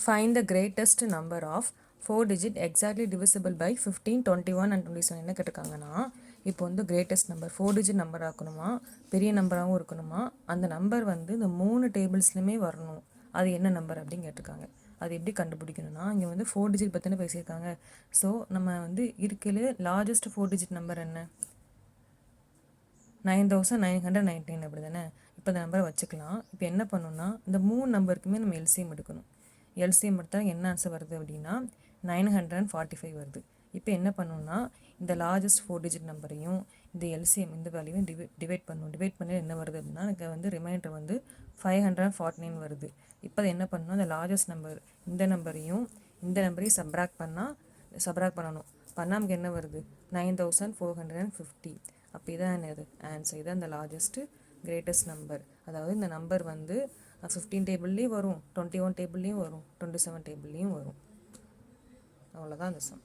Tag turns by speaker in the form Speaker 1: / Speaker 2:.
Speaker 1: Find the greatest number of 4 digit exactly divisible by 15, 21 and 27. என்ன கேட்டிருக்காங்கன்னா இப்போ வந்து greatest number 4 digit number ஆக்கணுமா, பெரிய நம்பராகவும் இருக்கணுமா, அந்த நம்பர் வந்து இந்த 3 டேபிள்ஸ்லையுமே வரணும், அது என்ன நம்பர் அப்படின்னு கேட்டிருக்காங்க. அது எப்படி கண்டுபிடிக்கணும்னா, இங்கே வந்து 4 டிஜிட் பற்றின பேசியிருக்காங்க. ஸோ நம்ம வந்து இருக்கிற லார்ஜஸ்ட் 4 டிஜிட் நம்பர் என்ன, 9999 அப்படி தானே. இப்போ இந்த நம்பரை வச்சுக்கலாம். இப்போ என்ன பண்ணணும்னா இந்த 3 நம்பருக்குமே நம்ம எல்சிஎம் எடுக்கணும். எல்சிஎம் எடுத்தால் என்ன ஆன்சர் வருது அப்படின்னா 945 வருது. இப்போ என்ன பண்ணணும்னா இந்த லார்ஜஸ்ட் 4 டிஜிட் நம்பரையும் இந்த எல்சிஎம் இந்த வேல்யூவும் டிவைட் பண்ணணும். டிவைட் பண்ணி என்ன வருது அப்படின்னா எனக்கு வந்து ரிமைண்டர் வந்து 549 வருது. இப்போ அது என்ன பண்ணணும், அந்த லார்ஜஸ்ட் நம்பர் இந்த நம்பரையும் இந்த நம்பரையும் சப்ராக்ட் பண்ணணும். பண்ணால் நமக்கு என்ன வருது, 9450. அப்போ இதான் என்னது ஆன்சர். இதான் இந்த லார்ஜஸ்ட்டு கிரேட்டஸ்ட் நம்பர். அதாவது இந்த நம்பர் வந்து 15 டேபிள்லேயும் வரும், 21 டேபிள்லேயும் வரும், 27 டேபிள்லேயும் வரும். அவ்வளோதான் அந்த சம்.